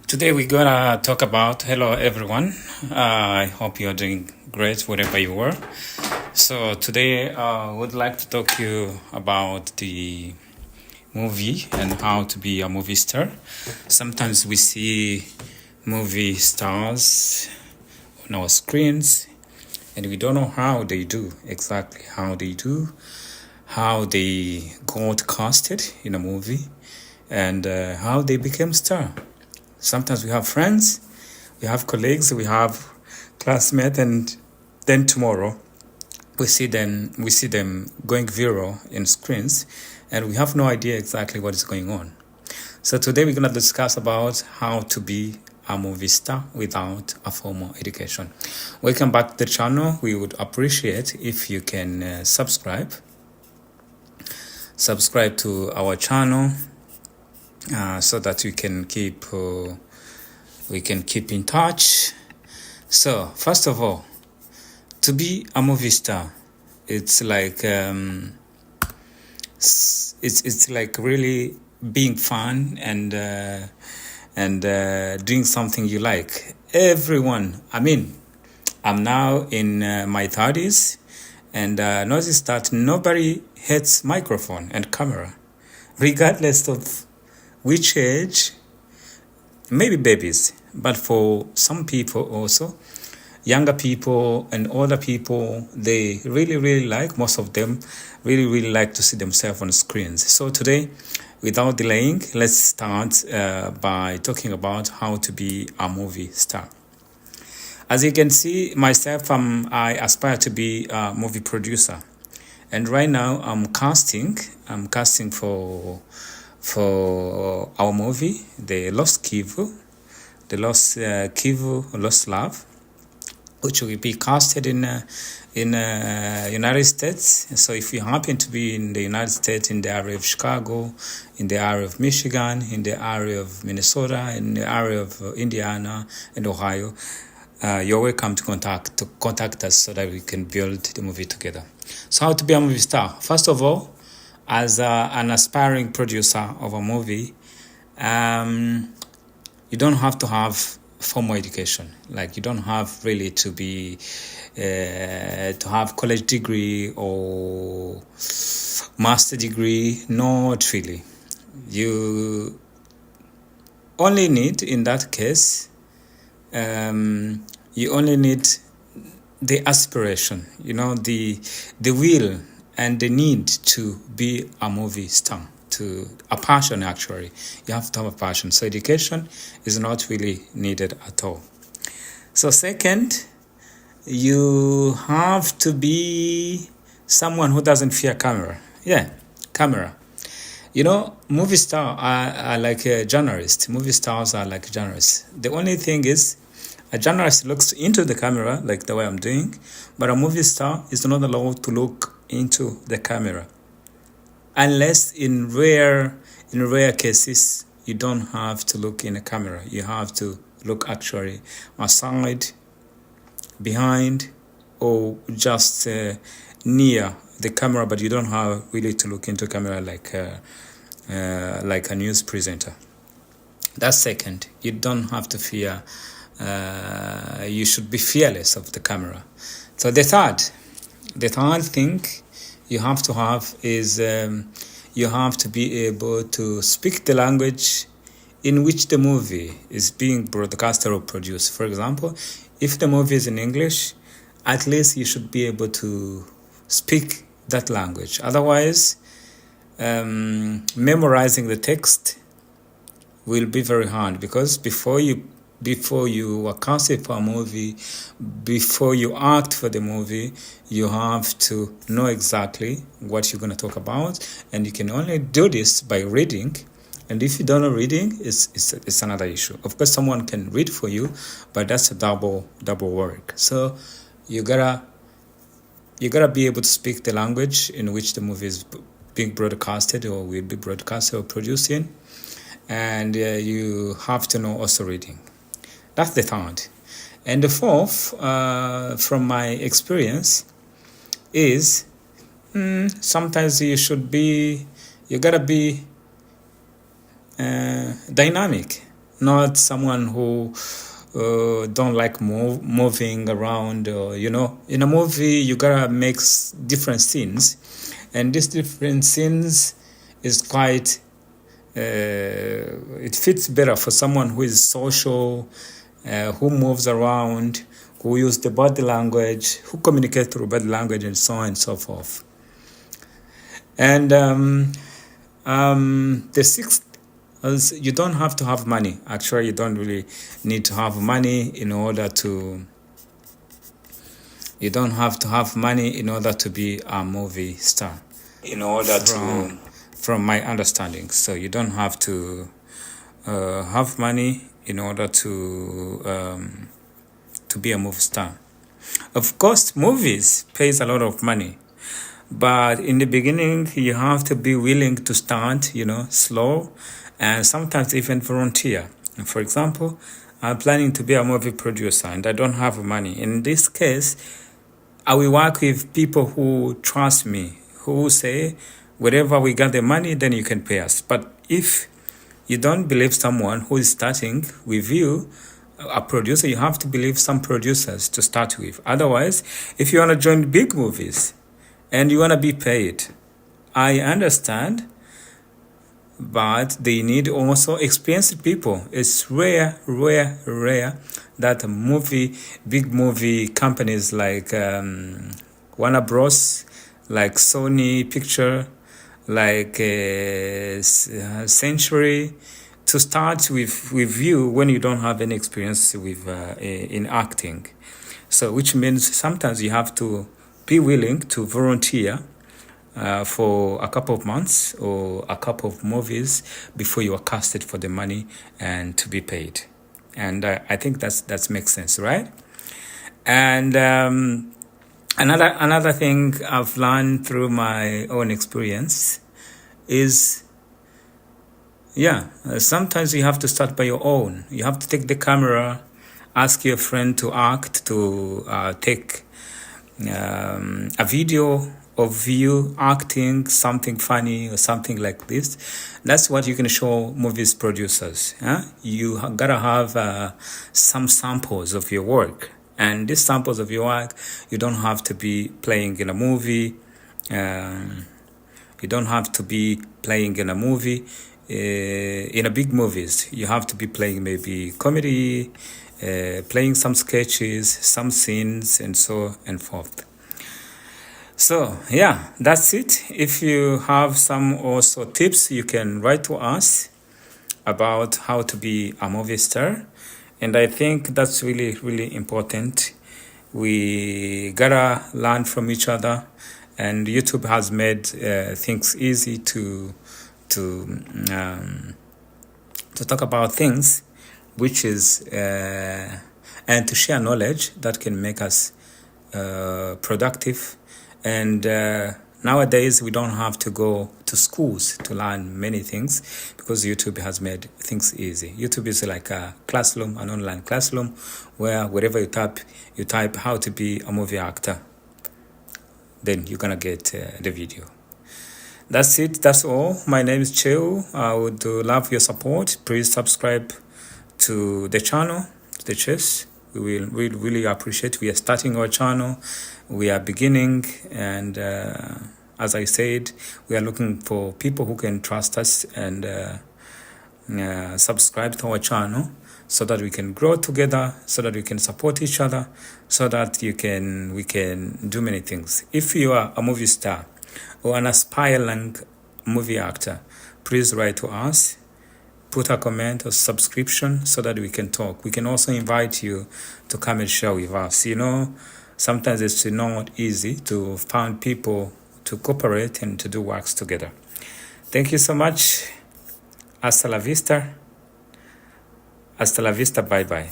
Today we're gonna talk about hello everyone. I hope you're doing great wherever you are. So today I would like to talk to you about the movie and how to be a movie star. Sometimes we see movie stars on our screens and we don't know how they do, exactly how they do, how they got casted in a movie, and how they became star. Sometimes we have friends, we have colleagues, we have classmates, and then tomorrow we see them going viral in screens, and we have no idea exactly what is going on. So today we're gonna discuss about how to be a movie star without a formal education. Welcome back to the channel. We would appreciate if you can subscribe to our channel so that we can keep in touch. So first of all, to be a movie star, it's like it's like really being fun and doing something you like. Everyone, I'm now in my 30s, and notice that nobody hates microphone and camera, regardless of which age. Maybe babies, but for some people also, younger people and older people, they really like, most of them really like to see themselves on screens. So today, without delaying, let's start by talking about how to be a movie star. As you can see, myself, I aspire to be a movie producer, and right now I'm casting for our movie, The Lost Kivu, Lost Love, which will be casted in United States. So if you happen to be in the United States, in the area of Chicago, in the area of Michigan, in the area of Minnesota, in the area of Indiana and Ohio, you're welcome to contact us so that we can build the movie together. So how to be a movie star? First of all, as an aspiring producer of a movie, you don't have to have formal education. Like, you don't have really to be to have college degree or master degree. Not really. You only need, in that case, you only need the aspiration, the will and the need to be a movie star, to a passion. Actually, you have to have a passion. So education is not really needed at all. So second, you have to be someone who doesn't fear camera. Camera. Movie stars are like a journalist. Movie stars are like journalists. The only thing is, a journalist looks into the camera like the way I'm doing, but a movie star is not allowed to look into the camera, unless in rare cases you don't have to look in a camera. You have to look actually aside, behind, or just near the camera, but you don't have really to look into camera like a news presenter. That's second. You don't have to fear. You should be fearless of the camera. So the third thing you have to have is you have to be able to speak the language in which the movie is being broadcasted or produced. For example, if the movie is in English, at least you should be able to speak that language. Otherwise, memorizing the text will be very hard, because before you are casted for a movie, before you act for the movie, you have to know exactly what you're going to talk about, and you can only do this by reading. And if you don't know reading, it's another issue. Of course, someone can read for you, but that's a double work. So you gotta be able to speak the language in which the movie is being broadcasted or will be broadcasted or produced in, and you have to know also reading. That's the third. And the fourth, from my experience, is sometimes you gotta be dynamic. not someone who don't like moving around. In a movie, you gotta make different scenes, and these different scenes is quite. It fits better for someone who is social, who moves around, who use the body language, who communicate through body language, and so on and so forth. And the sixth is you don't have to have money. Actually, you don't really need to have money in order to. You don't have to have money in order to be a movie star. From my understanding, so you don't have to have money in order to be a movie star. Of course, movies pays a lot of money, but in the beginning, you have to be willing to start, slow, and sometimes even volunteer. For example, I'm planning to be a movie producer, and I don't have money. In this case, I will work with people who trust me, who say, wherever we get the money, then you can pay us. But if you don't believe someone who is starting with you, a producer, you have to believe some producers to start with. Otherwise, if you want to join big movies and you want to be paid, I understand, but they need also experienced people. It's rare that big movie companies like Warner Bros., like Sony Picture, like Century, to start with you when you don't have any experience with in acting. So which means sometimes you have to be willing to volunteer for a couple of months or a couple of movies before you are casted for the money and to be paid. And I think that makes sense, right? And another thing I've learned through my own experience is, sometimes you have to start by your own. You have to take the camera, ask your friend to act, to take a video of you acting something funny or something like this. That's what you can show movies producers. You gotta have some samples of your work. And these samples of your work, you don't have to be playing in a movie. You don't have to be playing in a movie. In a big movies, you have to be playing maybe comedy, playing some sketches, some scenes, and so and forth. So that's it. If you have some also tips, you can write to us about how to be a movie star. And I think that's really, really important. We gotta learn from each other, and YouTube has made things easy to talk about things, which is and to share knowledge that can make us productive. And nowadays we don't have to go to schools to learn many things because YouTube has made things easy. YouTube is like a classroom, an online classroom, where wherever you type how to be a movie actor, then you're gonna get the video. That's it. That's all. My name is Cheo. I would love your support. Please subscribe to the channel, the Chess. We really appreciate. We are starting our channel. We are beginning, and as I said, we are looking for people who can trust us and subscribe to our channel, so that we can grow together, so that we can support each other, so that we can do many things. If you are a movie star or an aspiring movie actor, please write to us. Put a comment or subscription so that we can talk. We can also invite you to come and share with us. Sometimes it's not easy to find people to cooperate and to do works together. Thank you so much. Hasta la vista. Bye-bye.